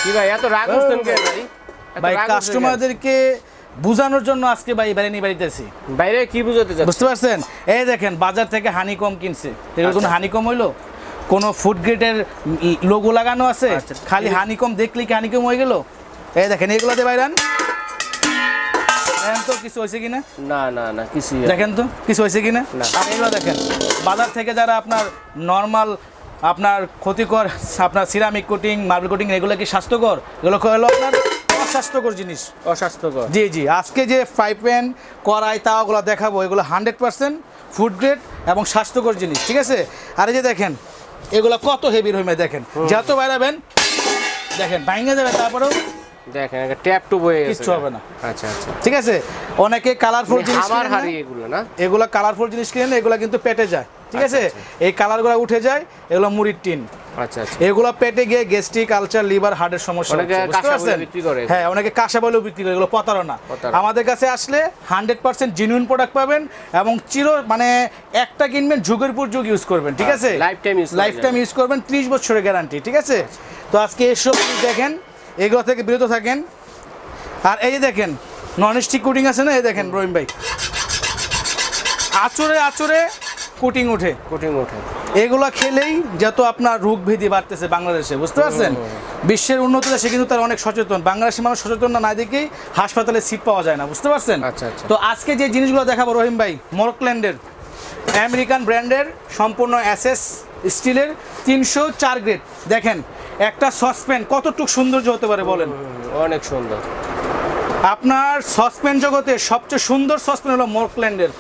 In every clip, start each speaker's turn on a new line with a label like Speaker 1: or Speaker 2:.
Speaker 1: কি ভাই এত রাগ করছেন কেন ভাই?
Speaker 2: ভাই কাস্টমারদেরকে বুঝানোর জন্য আজকে ভাই বাইরে নিয়ে বাড়িতেছি।
Speaker 1: বাইরে কি বুঝাতে চাচ্ছেন?
Speaker 2: বুঝতে পারছেন? এই দেখেন বাজার থেকে হানিকম কিনছে, এগুলো কোনো হানিকম হইলো? কোনো ফুড গ্রেডের লোগো লাগানো আছে? খালি হানিকম দেখলে কি হানিকম হয়ে গেল? এই দেখেন এগুলোতে বাইরান দেখেন তো কিছু হয়েছে কিনা।
Speaker 1: না না না কিছু
Speaker 2: দেখেন তো কিছু হয়েছে কিনা। আর এগুলো দেখেন বাজার থেকে যারা আপনার নর্মাল আপনার ক্ষতিকর আপনার সিরামিক কোটিং মার্বেল কোটিং এগুলো কি স্বাস্থ্যকর? এগুলো হলো আপনার অস্বাস্থ্যকর জিনিস,
Speaker 1: অস্বাস্থ্যকর।
Speaker 2: জি জি। আজকে যে ফ্রাই প্যান কড়াই তাওয়াগুলো দেখাবো এগুলো 100% ফুড গ্রেড এবং স্বাস্থ্যকর জিনিস, ঠিক আছে? আর এই যে দেখেন এগুলো কত হেভি রহিমে দেখেন, যত বাইরাবেন দেখেন ভাঙে যাবে, তারপরেও
Speaker 1: দেখেন একটা ট্যাপ টুপ হয়ে গেছে,
Speaker 2: কিচ্ছু হবে না।
Speaker 1: আচ্ছা আচ্ছা
Speaker 2: ঠিক আছে। অনেকে কালারফুল জিনিস
Speaker 1: আমার
Speaker 2: কিনে
Speaker 1: হারি
Speaker 2: না?
Speaker 1: এগুলো না,
Speaker 2: এগুলো কালারফুল জিনিস কিনে এগুলো কিন্তু পেটে যায়, ঠিক আছে? এই কালারগুলো উঠে যায়, এগুলো মুড়ির টিন।
Speaker 1: আচ্ছা আচ্ছা।
Speaker 2: এগুলো পেটে গিয়ে গ্যাস্ট্রিক আলসার লিভার হার্টের সমস্যা
Speaker 1: অনেকে
Speaker 2: হচ্ছে, বুঝতে
Speaker 1: কাঁসা
Speaker 2: পারছেন?
Speaker 1: বলে বিক্রি করে।
Speaker 2: হ্যাঁ অনেকে কাঁসা বলেও বিক্রি করে, এগুলো প্রতারণা। আমাদের কাছে আসলে 100% জেনুইন প্রোডাক্ট পাবেন এবং মানে একটা কিনবেন যুগের পর যুগ ইউজ করবেন, ঠিক আছে? লাইফ টাইম ইউজ করবেন, 30 বছরের গ্যারান্টি, ঠিক আছে? তো আজকে এসব দেখেন, এগুলো থেকে বিরত থাকেন। আর এই যে দেখেন নন স্টিক কোটিং আছে না, এই দেখেন রহিম ভাই আচরে আচরে কোটিং ওঠে, এগুলো খেলেই যত আপনার রোগ ভেদি বাড়তেছে বাংলাদেশে, বুঝতে পারছেন? বিশ্বের উন্নত দেশে কিন্তু তারা অনেক সচেতন, বাংলাদেশের মানুষ সচেতন না দেখেই হাসপাতালে সিট পাওয়া যায় না, বুঝতে পারছেন? তো আজকে যে জিনিসগুলো দেখাবো রহিম ভাই, মরকল্যান্ডের আমেরিকান ব্র্যান্ডের সম্পূর্ণ এসএস স্টিলের 304 গ্রেড। দেখেন একটা সসপ্যান কতটুকু সৌন্দর্য হতে পারে বলেন?
Speaker 1: অনেক সুন্দর।
Speaker 2: আপনার সসপ্যান জগতে সবচেয়ে সুন্দর সসপ্যান হলো মরকল্যান্ডের,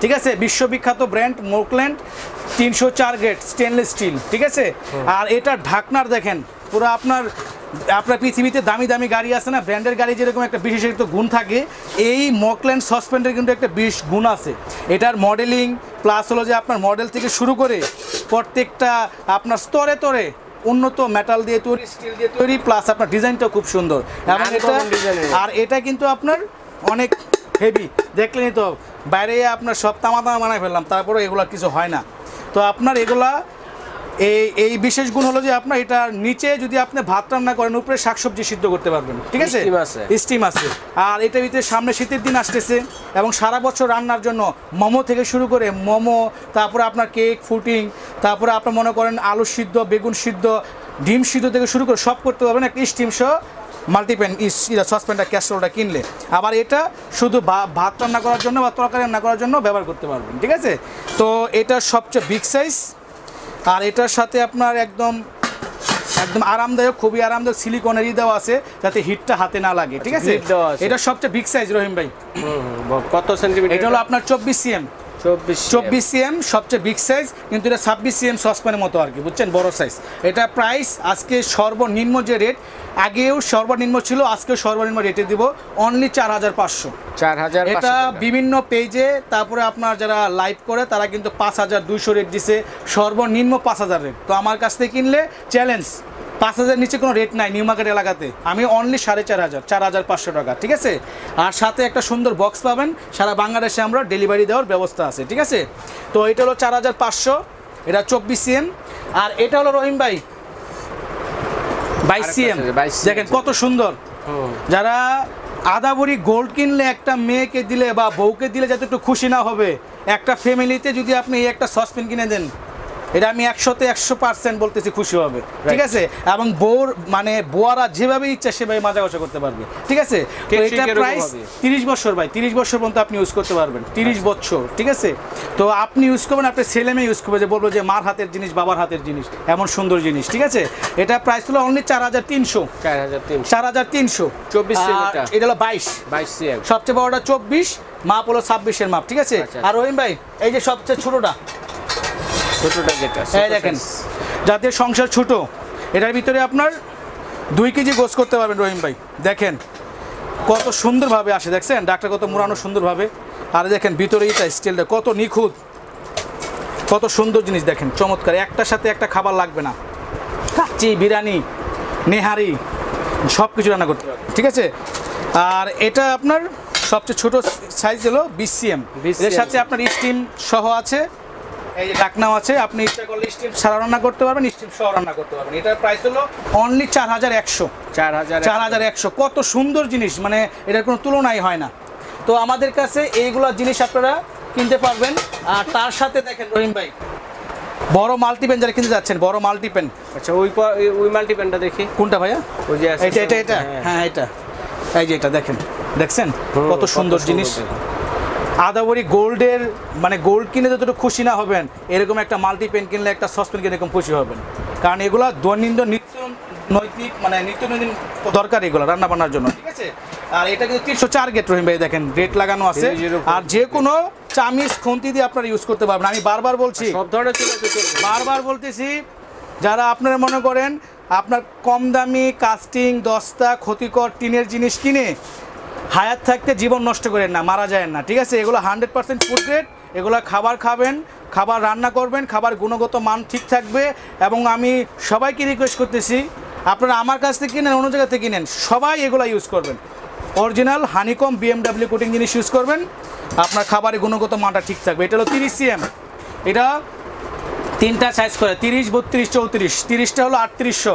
Speaker 2: ঠিক আছে? বিশ্ববিখ্যাত ব্র্যান্ড মরকল্যান্ড 304 গ্রেড স্টেনলেস স্টিল, ঠিক আছে? আর এটা ঢাকনার দেখেন পুরো আপনার পৃথিবীতে দামি দামি গাড়ি আছে না, ব্র্যান্ডের গাড়ি যেরকম একটা বিশেষিত গুণ থাকে, এই মরকল্যান্ড সসপ্যানের কিন্তু একটা বিশেষ গুণ আছে। এটার মডেলিং প্লাস হলো যে আপনার মডেল থেকে শুরু করে প্রত্যেকটা আপনার স্তরে স্তরে উন্নত মেটাল দিয়ে তৈরি, স্টিল দিয়ে তৈরি, প্লাস আপনার ডিজাইনটাও খুব সুন্দর। এবং এটা কিন্তু আপনার অনেক হেভি, দেখলেনই তো বাইরে আপনার সব তামা বানায় ফেললাম, তারপরে এগুলো কিছু হয় না। তো আপনার এগুলা এই বিশেষ গুণ হলো যে আপনার এটার নিচে যদি আপনি ভাত রান্না করেন উপরে শাকসবজি সিদ্ধ করতে পারবেন, ঠিক আছে? স্টিম আছে। আর এটার ভিতরে সামনে শীতের দিন আসতেছে এবং সারা বছর রান্নার জন্য মোমো থেকে শুরু করে মোমো, তারপরে আপনার কেক ফুডিং, তারপরে আপনার মনে করেন আলু সিদ্ধ, বেগুন সিদ্ধ, ডিম সিদ্ধ থেকে শুরু করে সব করতে পারবেন একটা স্টিম সহ মাল্টিপ্যান সসপ্যানটা ক্যাসরোলটা কিনলে। আবার এটা শুধু ভাত রান্না করার জন্য বা তরকারি রান্না করার জন্য ব্যবহার করতে পারবেন, ঠিক আছে? তো এটা সবচেয়ে বিগ সাইজ। আর এটার সাথে আপনার একদম আরামদায়ক, খুবই আরামদায়ক সিলিকনের দেওয়া আছে যাতে হিটটা হাতে না লাগে, ঠিক আছে? এটা সবচেয়ে বিগ সাইজ রহিম ভাই।
Speaker 1: কত সেন্টিমিটার?
Speaker 2: এটা হলো আপনার 24 সিএম, 24 সিএম সবচেয়ে বিগ সাইজ, কিন্তু এটা 26 সিএম সসপ্যানের মতো আর কি, বুঝছেন? বড় সাইজ। এটা প্রাইস আজকে সর্বনিম্ন যে রেট, আগেও সর্বনিম্ন ছিল, আজকেও সর্বনিম্ন রেটে দিব অনলি 4500। এটা বিভিন্ন পেজে, তারপরে আপনার যারা লাইভ করে তারা কিন্তু 5200 রেট দিছে, সর্বনিম্ন 5000 রেট। তো আমার কাছ থেকে কিনলে চ্যালেঞ্জ 5000 নিচে কোনো রেট নাই নিউ মার্কেট এলাকাতে, আমি অনলি 4500, 4500 টাকা, ঠিক আছে? আর সাথে একটা সুন্দর বক্স পাবেন, সারা বাংলাদেশে আমরা ডেলিভারি দেওয়ার ব্যবস্থা আছে, ঠিক আছে? তো এটা হলো 4500, এটা 24 সিএম। আর এটা হলো রহিম ভাই 22 সিএম, দেখেন কত সুন্দর। যারা আধা ভরি গোল্ড কিনলে একটা মেয়েকে দিলে বা বউকে দিলে যাতে একটু খুশি না হবে, একটা ফ্যামিলিতে যদি আপনি এই একটা সসপ্যান কিনে দেন, এটা আমি 100% বলতেছি খুশি হবে, ঠিক আছে? এবং বোয়ারা যেভাবে ইচ্ছা সেভাবে মাজা কষা করতে পারবে, ঠিক আছে? তো এটা প্রাইস 30 বছর ভাই, 30 বছর পর্যন্ত আপনি ইউজ করতে পারবেন, 30 বছর, ঠিক আছে? তো আপনি ইউজ করবেন, আপনার ছেলে মেয়ে ইউজ করবে, যে বলবো যে মার হাতের জিনিস, বাবার হাতের জিনিস, এমন সুন্দর জিনিস, ঠিক আছে? এটা প্রাইস হলো অনলি 4300, 4300। 24 সিএম, এটা হলো 22 সিএম, সবচেয়ে বড়টা 24, মাপ হলো 26 এর মাপ, ঠিক আছে? আর রহিম ভাই এই যে সবচেয়ে ছোটটা দেখেন, যাদের সংসার ছোট, এটার ভিতরে আপনার 2 কেজি গোস করতে পারবেন রহিম ভাই। দেখেন কত সুন্দরভাবে আসে, দেখছেন ডাক্তার কত মোড়ানো সুন্দরভাবে। আর দেখেন ভিতরে এটা স্টিলটা কত নিখুঁত, কত সুন্দর জিনিস, দেখেন চমৎকার। একটার সাথে একটা খাবার লাগবে না, কাচ্চি, বিরিয়ানি, নেহারি সব কিছু রান্না করতে পারবেন, ঠিক আছে? আর এটা আপনার সবচেয়ে ছোট সাইজ হলো 20 সিএম, এর সাথে আপনার স্টিম সহ আছে, এই যে ঢাকনাও আছে, আপনি ইচ্ছা করলে স্টিম ছাড়া রান্না করতে পারবেন, স্টিম সহ রান্না করতে পারবেন। এটার প্রাইস হলো অনলি 4100। 4100 কত সুন্দর জিনিস, মানে এটার কোনো তুলনাই হয় না। তো আমাদের কাছে এইগুলো জিনিস আপনারা কিনতে পারবেন। আর তার সাথে দেখেন রহিম ভাই, বড় মাল্টিপেন যারা কিনতে যাচ্ছেন, বড় মাল্টিপেন।
Speaker 1: আচ্ছা, ওই মাল্টিপেনটা দেখি।
Speaker 2: কোনটা ভাইয়া?
Speaker 1: ওই যে
Speaker 2: এটা হ্যাঁ এটা, এই যে এটা দেখছেন কত সুন্দর জিনিস। আদাবরি গোল্ডের, মানে গোল্ড কিনে যতটুকু খুশি না হবেন, এরকম একটা মাল্টিপেন কিনলে, একটা সসপেন কিনে এরকম খুশি হবেন। কারণ এগুলো দৈনন্দিন নৈতিক, মানে নিত্যনৈতিক দরকার এগুলো রান্না বান্নার জন্য, ঠিক আছে। আর এটা কিন্তু 304 গেট রহিম ভাই, দেখেন রেট লাগানো আছে। আর যে কোনো চামিচ খুন্তি দিয়ে আপনারা ইউজ করতে পারবেন। আমি বারবার বলছি,
Speaker 1: সব ধরনের চুলা চলবে।
Speaker 2: বারবার বলতেছি, যারা আপনারা মনে করেন আপনার কম দামি কাস্টিং দস্তা ক্ষতিকর টিনের জিনিস কিনে হায়াত থাকতে জীবন নষ্ট করেন না, মারা যায় না, ঠিক আছে। এগুলো 100% ফুড গ্রেড। এগুলো খাবার খাবেন, খাবার রান্না করবেন, খাবার গুণগত মান ঠিক থাকবে। এবং আমি সবাইকে রিকোয়েস্ট করতেছি, আপনারা আমার কাছ থেকে কিনেন, অন্য জায়গা থেকে কিনেন, সবাই এগুলো ইউজ করবেন। অরিজিনাল হানিকম BMW কোটিং জিনিস ইউজ করবেন, আপনার খাবারের গুণগত মানটা ঠিক থাকবে। এটা হলো 30 cm, এটা 3টা সাইজ করে, 30, 32, 34। 30টা হলো 3800,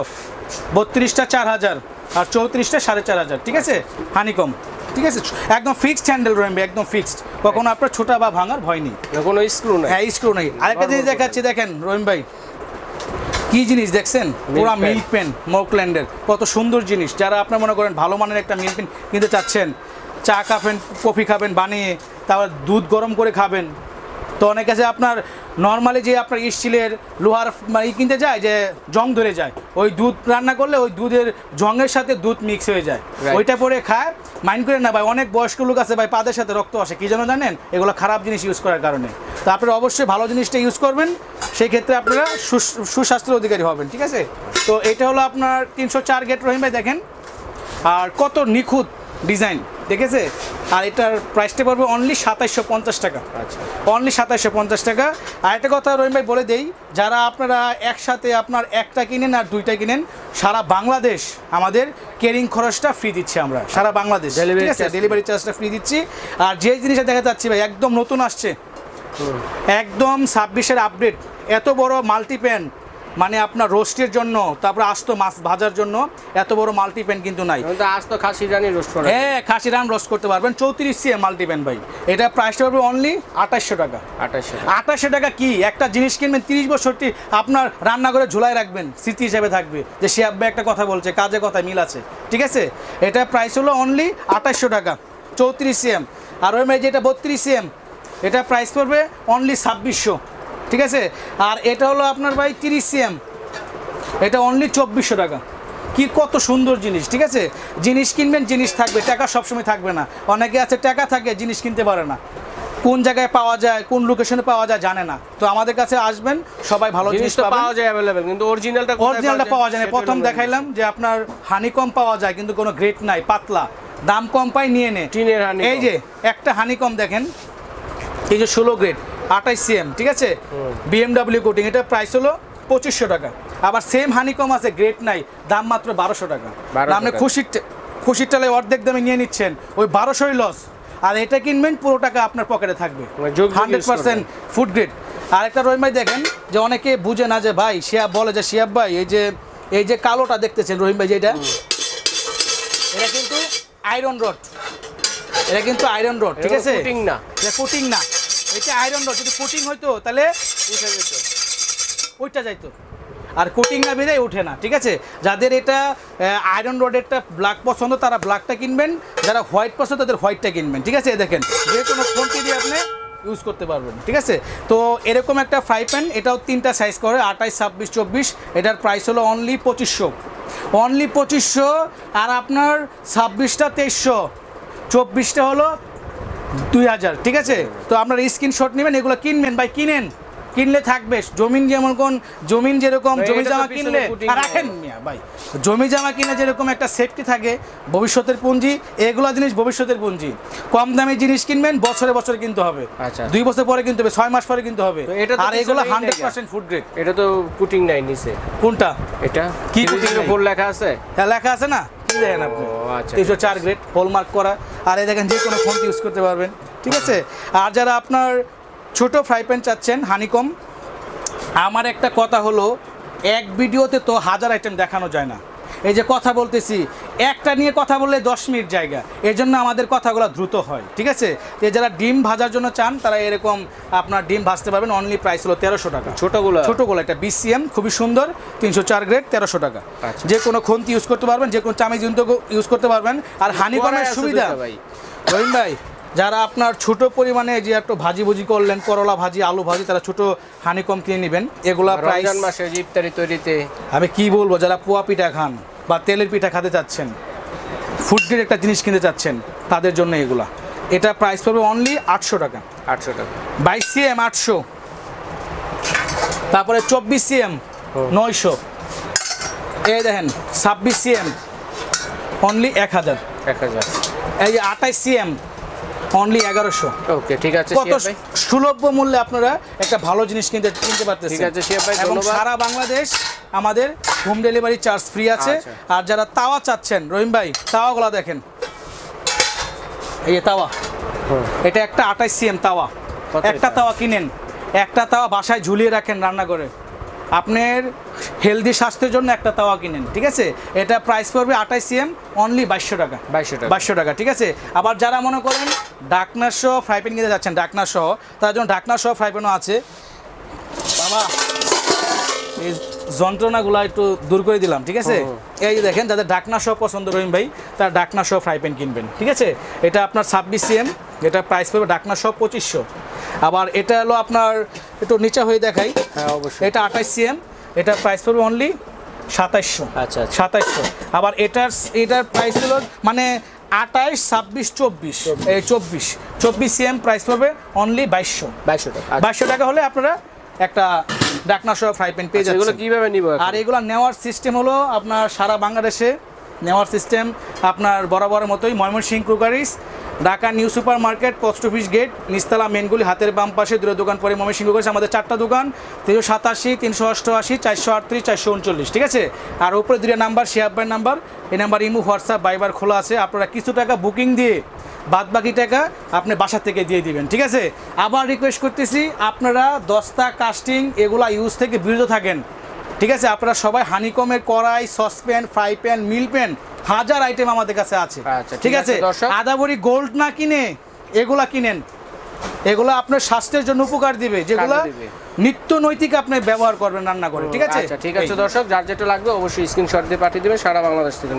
Speaker 2: 32টা 4000, আর 34টা 4500, ঠিক আছে। হানিকম, ঠিক আছে, একদম ফিক্সড হ্যান্ডেল রয়েছে, একদম ফিক্সড, কখনো আপনার ছোটা বা ভাঙার ভয় নেই,
Speaker 1: কোনো স্ক্রু নেই।
Speaker 2: হ্যাঁ স্ক্রু নেই। আরেকটা জিনিস দেখাচ্ছি, দেখেন রহিম ভাই কি জিনিস দেখছেন, পুরা মিল্ক পেন মর্কল্যান্ডের, কত সুন্দর জিনিস। যারা আপনার মনে করেন ভালো মানের একটা মিল্ক পেন কিনতে চাচ্ছেন, চা খাবেন, কফি খাবেন বানিয়ে, তারপর দুধ গরম করে খাবেন, তো অনেক আছে আপনার নর্মালি যে আপনার স্টিলের লোহার মানে কিনতে যায় যে জং ধরে যায়, ওই দুধ রান্না করলে ওই দুধের জংয়ের সাথে দুধ মিক্স হয়ে যায়, ওইটা পরে খায়। মাইন্ড করেন না ভাই, অনেক বয়স্ক লোক আছে ভাই, পাদের সাথে রক্ত আসে, কি যেন জানেন, এগুলো খারাপ জিনিস ইউজ করার কারণে। তো আপনারা অবশ্যই ভালো জিনিসটা ইউজ করবেন, সেই ক্ষেত্রে আপনারা সুস্বাস্থ্যের অধিকারী হবেন, ঠিক আছে। তো এটা হলো আপনার 304 গেট রহিম ভাই, দেখেন আর কত নিখুঁত ডিজাইন, দেখেছে। আর এটার প্রাইসটা পড়বে অনলি 2750 টাকা।
Speaker 1: আচ্ছা,
Speaker 2: অনলি 2750 টাকা। আর একটা কথা রহিম ভাই বলে দেই, যারা আপনারা একসাথে আপনার একটা কিনেন আর দুইটা কিনেন, সারা বাংলাদেশ আমাদের কেরিং খরচটা ফ্রি দিচ্ছি আমরা, সারা বাংলাদেশ, ঠিক আছে, ডেলিভারি চার্জটা ফ্রি দিচ্ছি। আর যে জিনিসটা দেখা যাচ্ছে ভাই, একদম নতুন আসছে, একদম 26-এর আপডেট, এত বড় মাল্টিপ্যান, মানে আপনার রোস্টের জন্য, তারপরে আস্ত মাছ ভাজার জন্য এত বড় মাল্টিপ্যান কিন্তু নাই।
Speaker 1: আস্ত খাসি রানি রোস্ট করে,
Speaker 2: হ্যাঁ খাসি রান রোস্ট করতে পারবেন। 34 cm মাল্টিপ্যান ভাই, এটা প্রাইসটা হবে অনলি 2800 টাকা। 2800 টাকা কি একটা জিনিস কিনবেন, 30 বছরটি আপনার রান্না করে ঝুলাই রাখবেন, স্মৃতি হিসেবে থাকবে যে সে আব্বা একটা কথা বলছে, কাজে কথা মিল আছে, ঠিক আছে। এটা প্রাইস হলো অনলি 2800 টাকা, 34 cm। আর ওই যেটা 32 cm, এটা প্রাইস পড়বে অনলি 2600, ঠিক আছে। আর এটা হলো আপনার ভাই 30 cm, এটা অনলি 2400 টাকা। কি কত সুন্দর জিনিস, ঠিক আছে। জিনিস কিনবেন, জিনিস থাকবে, টাকা সবসময় থাকবে না। অনেকে আছে টাকা থাকে জিনিস কিনতে পারে না, কোন জায়গায় পাওয়া যায়, কোন লোকেশনে পাওয়া যায় জানে না। তো আমাদের কাছে আসবেন, সবাই ভালো জিনিস
Speaker 1: পাওয়া যায় অ্যাভেলেবল, কিন্তু অরিজিনালটা
Speaker 2: পাওয়া যায় না। প্রথম দেখাইলাম যে আপনার হানিকম পাওয়া যায়, কিন্তু কোনো গ্রেড নাই, পাতলা, দাম কম পাই, নিয়ে নে। এই যে একটা হানিকম দেখেন, এই যে 16 গ্রেড 28 cm, ঠিক আছে, BMW কোটিং, এটা প্রাইস হলো 2500 টাকা। আবার সেম হানিকম আছে, গ্রেড নাই, দাম মাত্র 1200 টাকা। আপনি খুশির টালে অর্ধেক দামে নিয়ে নিচ্ছেন, ওই 1200ই লস। আর এটা কিনবেন, পুরো টাকা আপনার পকেটে থাকবে, 100% ফুড গ্রেড। আর একটা রহিম ভাই দেখেন, যে অনেকে বুঝে না যে ভাই, শিয়াব বলে যে শিয়াব ভাই এই যে কালোটা দেখতেছেন রহিম ভাই, যেটা এটা কিন্তু আয়রন রড, এটা কিন্তু আয়রন রড, ঠিক আছে,
Speaker 1: কোটিং না,
Speaker 2: এটা কোটিং না, এটা আয়রন রড। যদি কোটিং হইতো তাহলে ওইটা যাইতো, আর কোটিং না বেরিয়ে ওঠে না, ঠিক আছে। যাদের এটা আয়রন রডেরটা ব্ল্যাক পছন্দ, তারা ব্ল্যাকটা কিনবেন, যারা হোয়াইট পছন্দ তাদের হোয়াইটটা কিনবেন, ঠিক আছে। দেখেন যে কোনো ফোনটি দিয়ে আপনি ইউজ করতে পারবেন, ঠিক আছে। তো এরকম একটা ফ্রাই প্যান, এটাও 3টা সাইজ করে, 28, 26, 24। এটার প্রাইস হলো অনলি 2500, অনলি 2500। আর আপনার 26টা 2300, 24টা হলো 2000, ঠিক আছে। তো আপনার স্ক্রিনশট নেবেন, এগুলো কিনবেন ভাই, কিনলে থাকবে। জমিন যেরকম জমি জামা কিনলে রাখেন ভাই, জমি জামা কিনে যেরকম একটা সেফটি থাকে, ভবিষ্যতের পুঁজি, এগুলো জিনিস ভবিষ্যতের পুঁজি। কম দামি জিনিস কিনবেন, বছরে বছরে কিনতে হবে, 2 বছর পরে কিনতে হবে, 6 মাস পরে কিনতে হবে। আর এগুলো 100% ফুড গ্রেড।
Speaker 1: এটা তো কোটিং নাই নিচে,
Speaker 2: কোনটা
Speaker 1: এটা কি কোটিং এর উপর লেখা আছে?
Speaker 2: হ্যাঁ লেখা আছে না, কি দেখেন আপনি, 304 গ্রেড হলমার্ক করা। আর এই দেখেন যে কোনো ফোন ইউজ করতে পারবেন, ঠিক আছে। আর যারা আপনার ছোট ফ্রাই প্যান চাচ্ছেন হানিকম, আমার একটা কথা হলো, এক ভিডিওতে তো হাজার আইটেম দেখানো যায় না। এই যে কথা বলতেছি, একটা নিয়ে কথা বললে 10 মিনিট জায়গা, এই জন্য আমাদের কথাগুলো দ্রুত হয়, ঠিক আছে? তো যারা ডিম ভাজার জন্য চান তারা এরকম আপনার ডিম ভাজতে পারবেন। অনলি প্রাইস হলো 1300 টাকা। ছোটোগুলো একটা BCM খুবই সুন্দর 304 গ্রেড 1300 টাকা। যে কোনো খুন্তি ইউজ করতে পারবেন, যে কোনো চামিচ ইউজ করতে পারবেন। আর হানিকমের সুবিধা রহিম ভাই, যারা আপনার ছোট পরিমাণে যে একটু ভাজি ভুজি করলেন, করলা ভাজি, আলু ভাজি, তারা ছোট হানিকম কিনে নেবেন। এগুলা প্রাইস
Speaker 1: রমজান মাসে ইফতারি তৈরিতে
Speaker 2: আমি কি বলবো, যারা পোয়া পিঠা খান বা তেলের পিঠা খেতে চাচ্ছেন, ফুড গ্রেড একটা জিনিস কিনতে চাচ্ছেন, তাদের জন্য এগুলা। এটা প্রাইস পড়বে অনলি 800 টাকা।
Speaker 1: 800 টাকা।
Speaker 2: 22 CM 800, তারপরে 24 CM 900, এই দেখেন 26 CM অনলি 1000। এই যে 28 CM অনলি 1100।
Speaker 1: ওকে, ঠিক আছে
Speaker 2: কত সুলভ মূল্যে আপনারা একটা ভালো জিনিস কিনতে পারতেছেন।
Speaker 1: ঠিক আছে শিয়া ভাই,
Speaker 2: এবং
Speaker 1: ধন্যবাদ।
Speaker 2: সারা বাংলাদেশ আমাদের হোম ডেলিভারি চার্জ ফ্রি আছে। আর যারা তাওয়া চাচ্ছেন, রহিম ভাই তাওয়াগুলো দেখেন, এই যে তাওয়া, এটা একটা 28 CM তাওয়া। একটা তাওয়া কিনেন, একটা তাওয়া বাসায় ঝুলিয়ে রাখেন রান্না করে, আপনার হেলদি স্বাস্থ্যের জন্য একটা তাওয়া কিনেন, ঠিক আছে? এটা প্রাইস পড়বে 28 CM অনলি 2200 টাকা। 2200 টাকা, ঠিক আছে? আবার যারা মনে করেন ঢাকনা সহ ফ্রাই প্যান কিনতে যাচ্ছেন, ঢাকনা সহ, তার জন্য ঢাকনা সহ ফ্রাই প্যানও আছে। বাবা এই যন্ত্রণাগুলো একটু দূর করে দিলাম, ঠিক আছে? এই যে দেখেন, যাদের ঢাকনা সহ পছন্দ রহিম ভাই, তারা ঢাকনা সহ ফ্রাই প্যান কিনবেন, ঠিক আছে? এটা আপনার 26 CM, এটা প্রাইস পড়বে ঢাকনা সহ 2500। আবার এটা হলো আপনার একটু নিচে হয়ে দেখাই,
Speaker 1: হ্যাঁ অবশ্যই,
Speaker 2: এটা 28 CM, এটা প্রাইস পড়বে অনলি 2700।
Speaker 1: আচ্ছা
Speaker 2: 2700। আবার এটার প্রাইস হলো মানে 28, 26, 24, এই 24 CM প্রাইস পড়বে অনলি 2200 টাকা। 2200 টাকা হলে আপনারা একটা ঢাকনা সহ ফ্রাই প্যান পেয়ে যাচ্ছেন।
Speaker 1: এগুলো কিভাবে নিব?
Speaker 2: আর এগুলো নেওয়ার সিস্টেম হলো আপনার সারা বাংলাদেশে নেওয়ার সিস্টেম আপনার বরাবরের মতোই। ময়মনসিংহ ক্রুকারিস, Dhaka new super market, post office gate, নিস্তালা মেনগুলি, হাতের বাম পাশে দূরে দোকান পরে ময়মনসিংহ ক্রুকারিস। আমাদের 4টা দোকান, 387, 388, 438, 439, ঠিক আছে? আর উপরে 2টা নাম্বার শিহাব ভাইয়ের নাম্বার, এই নাম্বার ইমো, হোয়াটসঅ্যাপ, ভাইবার খোলা আছে। আপনারা কিছু টাকা বুকিং দিয়ে বাদ বাকি টাকা আপনি বাসা থেকে দিয়ে দিবেন, ঠিক আছে? আবার রিকোয়েস্ট করতেছি, আপনারা দস্তা, কাস্টিং এগুলা ইউজ থেকে বিরত থাকেন, ঠিক আছে? আপনারা সবাই হানিকমের কড়াই, সসপ্যান, ফ্রাই প্যান, মিল প্যান, হাজার আইটেম আমাদের কাছে আছে, ঠিক আছে? আদাবরি গোল্ড না কিনে এগুলা কিনেন, এগুলো আপনার স্বাস্থ্যের জন্য উপকার দিবে, যেগুলো নিত্য নৈতিক আপনি ব্যবহার করবেন রান্না করে, ঠিক আছে?
Speaker 1: ঠিক আছে দর্শক, যার যেটা লাগবে অবশ্যই স্ক্রিনশট দিয়ে পাঠিয়ে দেবেন সারা বাংলাদেশ থেকে।